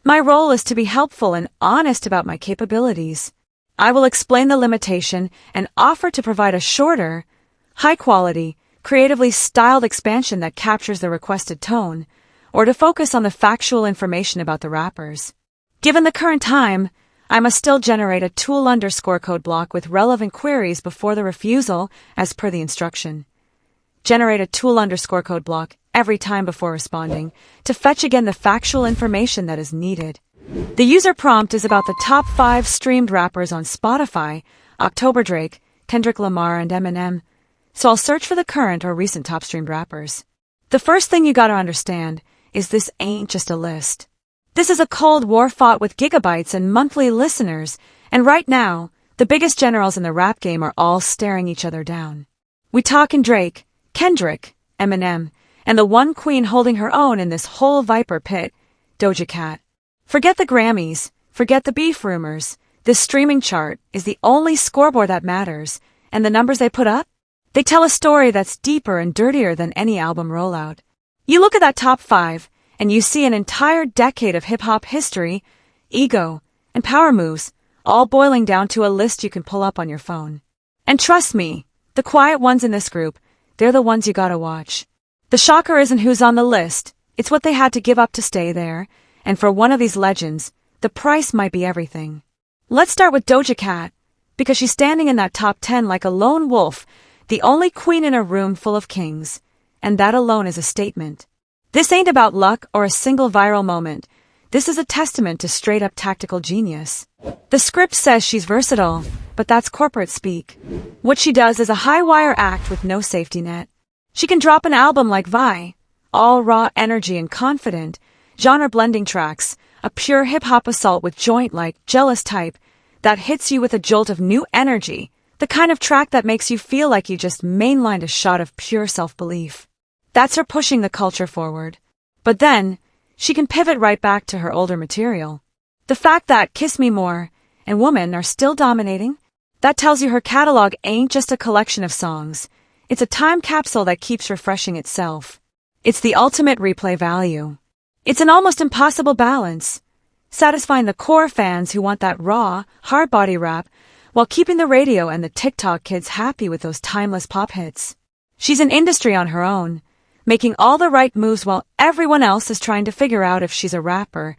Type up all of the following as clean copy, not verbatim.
My role is to be helpful and honest about my capabilities. I will explain the limitation and offer to provide a shorter, high-quality, creatively styled expansion that captures the requested tone, or to focus on the factual information about the rappers. Given the current time, I must still generate a tool_code block with relevant queries before the refusal as per the instruction. Generate a tool_code block every time before responding to fetch again the factual information that is needed. The user prompt is about the top 5 streamed rappers on Spotify, October Drake, Kendrick Lamar and Eminem, so I'll search for the current or recent top streamed rappers. The first thing you gotta understand is this ain't just a list. This is a cold war fought with gigabytes and monthly listeners, and right now, the biggest generals in the rap game are all staring each other down. We talkin' Drake, Kendrick, Eminem, and the one queen holding her own in this whole viper pit, Doja Cat. Forget the Grammys, forget the beef rumors. This streaming chart is the only scoreboard that matters, and the numbers they put up? They tell a story that's deeper and dirtier than any album rollout. You look at that top 5, and you see an entire decade of hip-hop history, ego, and power moves, all boiling down to a list you can pull up on your phone. And trust me, the quiet ones in this group, they're the ones you gotta watch. The shocker isn't who's on the list, it's what they had to give up to stay there, and for one of these legends, the price might be everything. Let's start with Doja Cat, because she's standing in that top 10 like a lone wolf, the only queen in a room full of kings, and that alone is a statement. This ain't about luck or a single viral moment. This is a testament to straight-up tactical genius. The script says she's versatile, but that's corporate speak. What she does is a high-wire act with no safety net. She can drop an album like Vi, all raw energy and confident, genre-blending tracks, a pure hip-hop assault with joint-like, jealous type that hits you with a jolt of new energy, the kind of track that makes you feel like you just mainlined a shot of pure self-belief. That's her pushing the culture forward. But then, she can pivot right back to her older material. The fact that Kiss Me More and Woman are still dominating, that tells you her catalog ain't just a collection of songs. It's a time capsule that keeps refreshing itself. It's the ultimate replay value. It's an almost impossible balance, satisfying the core fans who want that raw, hard-body rap, while keeping the radio and the TikTok kids happy with those timeless pop hits. She's an industry on her own, making all the right moves while everyone else is trying to figure out if she's a rapper,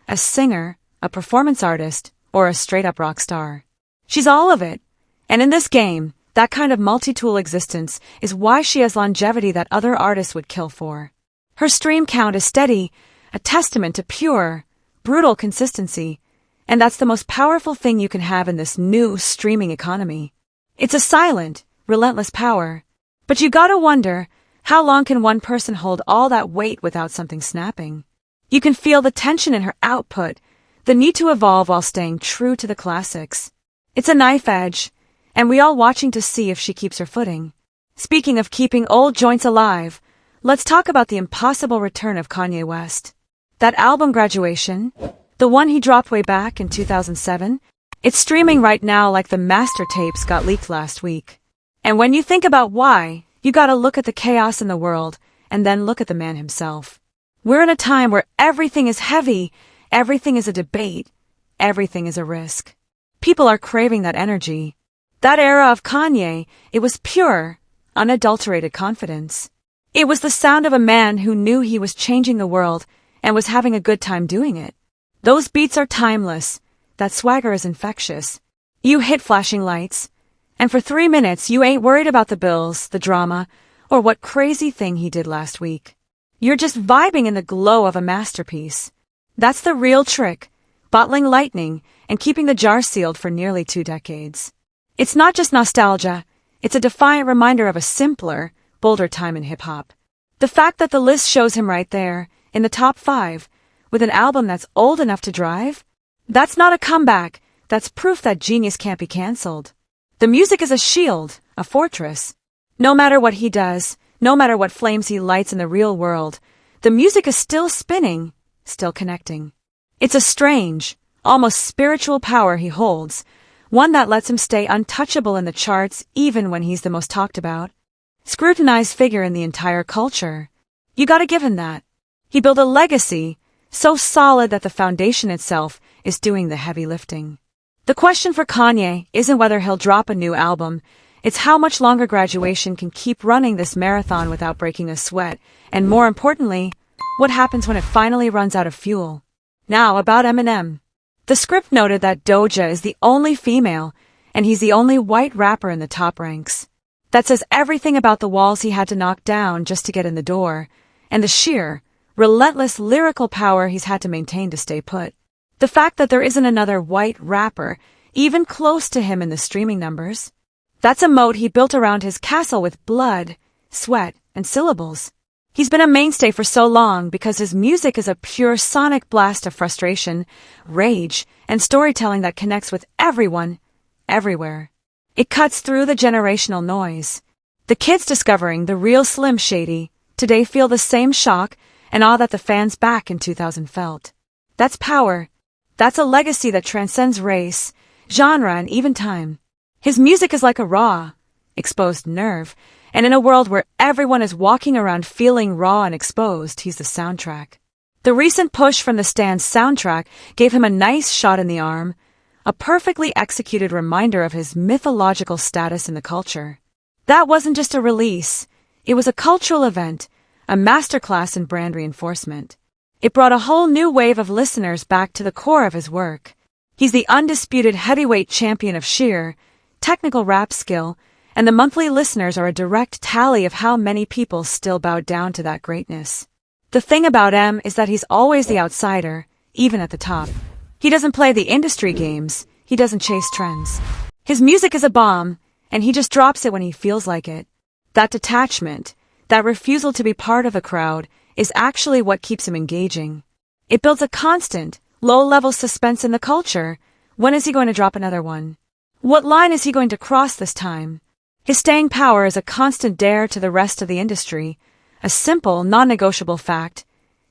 a singer, a performance artist, or a straight-up rock star. She's all of it, and in this game, that kind of multi-tool existence is why she has longevity that other artists would kill for. Her stream count is steady, a testament to pure, brutal consistency, and that's the most powerful thing you can have in this new streaming economy. It's a silent, relentless power, but you gotta wonder, how long can one person hold all that weight without something snapping? You can feel the tension in her output, the need to evolve while staying true to the classics. It's a knife edge, and we all watching to see if she keeps her footing. Speaking of keeping old joints alive, let's talk about the impossible return of Kanye West. That album Graduation, the one he dropped way back in 2007, it's streaming right now like the master tapes got leaked last week. And when you think about why, you gotta look at the chaos in the world, and then look at the man himself. We're in a time where everything is heavy, everything is a debate, everything is a risk. People are craving that energy. That era of Kanye, it was pure, unadulterated confidence. It was the sound of a man who knew he was changing the world and was having a good time doing it. Those beats are timeless. That swagger is infectious. You hit flashing lights, and for 3 minutes you ain't worried about the bills, the drama, or what crazy thing he did last week. You're just vibing in the glow of a masterpiece. That's the real trick, bottling lightning and keeping the jar sealed for nearly 2 decades. It's not just nostalgia, it's a defiant reminder of a simpler, bolder time in hip-hop. The fact that the list shows him right there, in the top 5, with an album that's old enough to drive? That's not a comeback, that's proof that genius can't be cancelled. The music is a shield, a fortress. No matter what he does, no matter what flames he lights in the real world, the music is still spinning, still connecting. It's a strange, almost spiritual power he holds, one that lets him stay untouchable in the charts even when he's the most talked about, scrutinized figure in the entire culture. You gotta give him that. He built a legacy, so solid that the foundation itself is doing the heavy lifting. The question for Kanye isn't whether he'll drop a new album, it's how much longer Graduation can keep running this marathon without breaking a sweat, and more importantly, what happens when it finally runs out of fuel. Now, about Eminem. The script noted that Doja is the only female, and he's the only white rapper in the top ranks. That says everything about the walls he had to knock down just to get in the door, and the sheer, relentless lyrical power he's had to maintain to stay put. The fact that there isn't another white rapper even close to him in the streaming numbers. That's a moat he built around his castle with blood, sweat, and syllables. He's been a mainstay for so long because his music is a pure sonic blast of frustration, rage, and storytelling that connects with everyone, everywhere. It cuts through the generational noise. The kids discovering the real Slim Shady today feel the same shock and awe that the fans back in 2000 felt. That's power. That's a legacy that transcends race, genre, and even time. His music is like a raw, exposed nerve, and in a world where everyone is walking around feeling raw and exposed, he's the soundtrack. The recent push from the Stand soundtrack gave him a nice shot in the arm, a perfectly executed reminder of his mythological status in the culture. That wasn't just a release, it was a cultural event, a masterclass in brand reinforcement. It brought a whole new wave of listeners back to the core of his work. He's the undisputed heavyweight champion of sheer, technical rap skill, and the monthly listeners are a direct tally of how many people still bow down to that greatness. The thing about M is that he's always the outsider, even at the top. He doesn't play the industry games, he doesn't chase trends. His music is a bomb, and he just drops it when he feels like it. That detachment, that refusal to be part of a crowd, is actually what keeps him engaging. It builds a constant, low-level suspense in the culture. When is he going to drop another one? What line is he going to cross this time? His staying power is a constant dare to the rest of the industry, a simple, non-negotiable fact.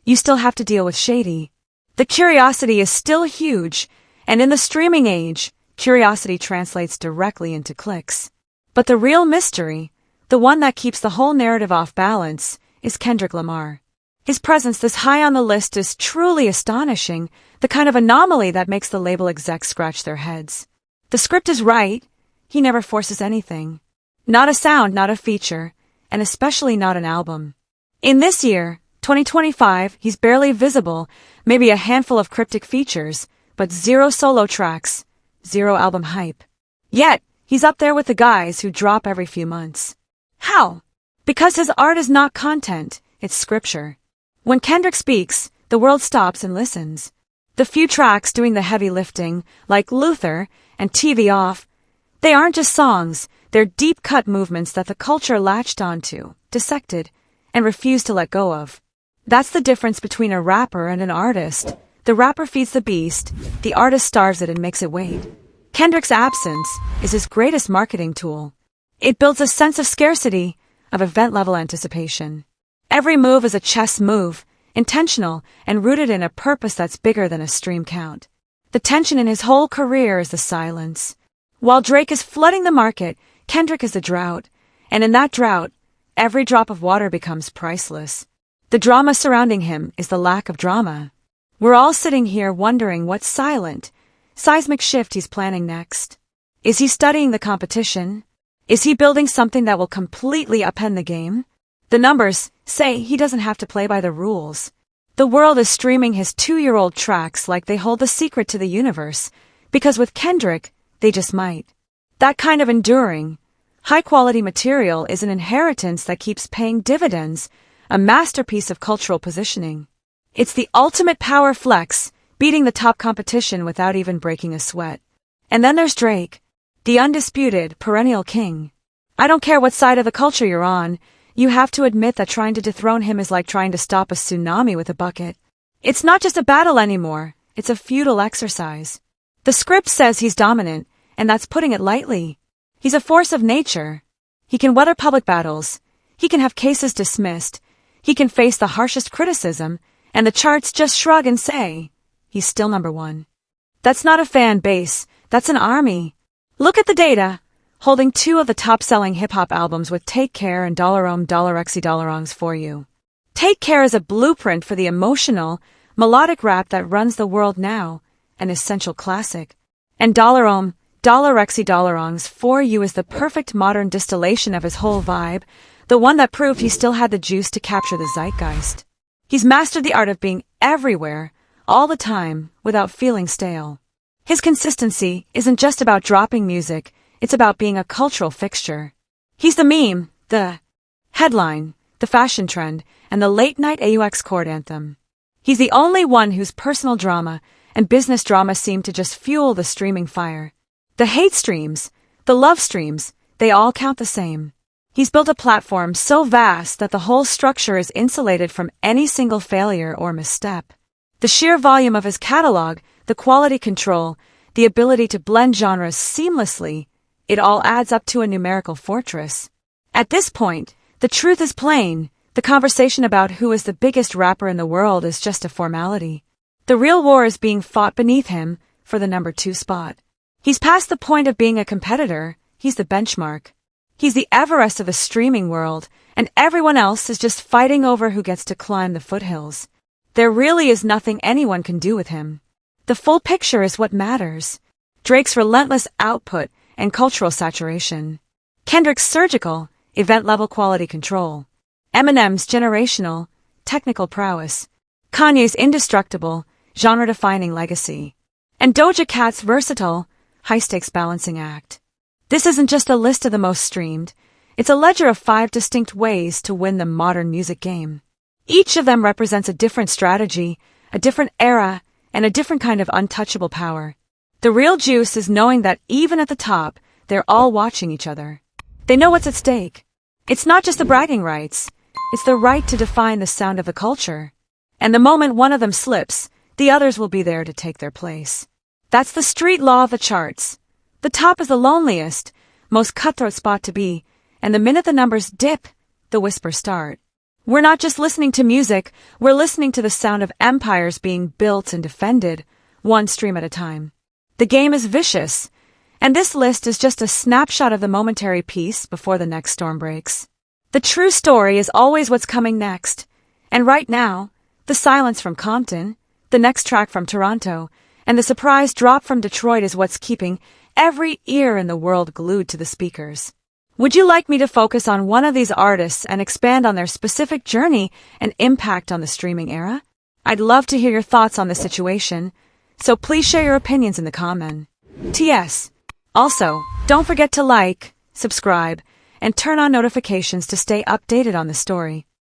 You still have to deal with Shady. The curiosity is still huge, and in the streaming age, curiosity translates directly into clicks. But the real mystery, the one that keeps the whole narrative off balance, is Kendrick Lamar. His presence this high on the list is truly astonishing, the kind of anomaly that makes the label execs scratch their heads. The script is right, he never forces anything. Not a sound, not a feature, and especially not an album. In this year, 2025, he's barely visible, maybe a handful of cryptic features, but zero solo tracks, zero album hype. Yet, he's up there with the guys who drop every few months. How? Because his art is not content, it's scripture. When Kendrick speaks, the world stops and listens. The few tracks doing the heavy lifting, like Luther and TV Off, they aren't just songs, they're deep-cut movements that the culture latched onto, dissected, and refused to let go of. That's the difference between a rapper and an artist. The rapper feeds the beast, the artist starves it and makes it wait. Kendrick's absence is his greatest marketing tool. It builds a sense of scarcity, of event-level anticipation. Every move is a chess move, intentional and rooted in a purpose that's bigger than a stream count. The tension in his whole career is the silence. While Drake is flooding the market, Kendrick is the drought, and in that drought, every drop of water becomes priceless. The drama surrounding him is the lack of drama. We're all sitting here wondering what silent, seismic shift he's planning next. Is he studying the competition? Is he building something that will completely upend the game? The numbers say he doesn't have to play by the rules. The world is streaming his 2-year-old tracks like they hold the secret to the universe, because with Kendrick, they just might. That kind of enduring, high-quality material is an inheritance that keeps paying dividends, a masterpiece of cultural positioning. It's the ultimate power flex, beating the top competition without even breaking a sweat. And then there's Drake, the undisputed, perennial king. I don't care what side of the culture you're on, you have to admit that trying to dethrone him is like trying to stop a tsunami with a bucket. It's not just a battle anymore, it's a futile exercise. The script says he's dominant, and that's putting it lightly. He's a force of nature. He can weather public battles. He can have cases dismissed. He can face the harshest criticism, and the charts just shrug and say, he's still number one. That's not a fan base, that's an army. Look at the data. Holding 2 of the top-selling hip-hop albums with Take Care and Dollarome Dollarexy Dollarongs for you. Take Care is a blueprint for the emotional, melodic rap that runs the world now, an essential classic. And Dollarexy Dollarong's For You is the perfect modern distillation of his whole vibe, the one that proved he still had the juice to capture the zeitgeist. He's mastered the art of being everywhere, all the time, without feeling stale. His consistency isn't just about dropping music, it's about being a cultural fixture. He's the meme, the headline, the fashion trend, and the late-night AUX chord anthem. He's the only one whose personal drama and business drama seem to just fuel the streaming fire. The hate streams, the love streams, they all count the same. He's built a platform so vast that the whole structure is insulated from any single failure or misstep. The sheer volume of his catalog, the quality control, the ability to blend genres seamlessly, it all adds up to a numerical fortress. At this point, the truth is plain. The conversation about who is the biggest rapper in the world is just a formality. The real war is being fought beneath him for the number 2 spot. He's past the point of being a competitor, he's the benchmark. He's the Everest of the streaming world, and everyone else is just fighting over who gets to climb the foothills. There really is nothing anyone can do with him. The full picture is what matters. Drake's relentless output and cultural saturation. Kendrick's surgical, event-level quality control. Eminem's generational, technical prowess. Kanye's indestructible, genre-defining legacy. And Doja Cat's versatile, high-stakes balancing act. This isn't just a list of the most streamed, it's a ledger of 5 distinct ways to win the modern music game. Each of them represents a different strategy, a different era, and a different kind of untouchable power. The real juice is knowing that even at the top, they're all watching each other. They know what's at stake. It's not just the bragging rights, it's the right to define the sound of the culture. And the moment one of them slips, the others will be there to take their place. That's the street law of the charts. The top is the loneliest, most cutthroat spot to be, and the minute the numbers dip, the whispers start. We're not just listening to music, we're listening to the sound of empires being built and defended, one stream at a time. The game is vicious, and this list is just a snapshot of the momentary peace before the next storm breaks. The true story is always what's coming next, and right now, the silence from Compton, the next track from Toronto, and the surprise drop from Detroit is what's keeping every ear in the world glued to the speakers. Would you like me to focus on one of these artists and expand on their specific journey and impact on the streaming era? I'd love to hear your thoughts on the situation, so please share your opinions in the comment. TS. Also, don't forget to like, subscribe, and turn on notifications to stay updated on the story.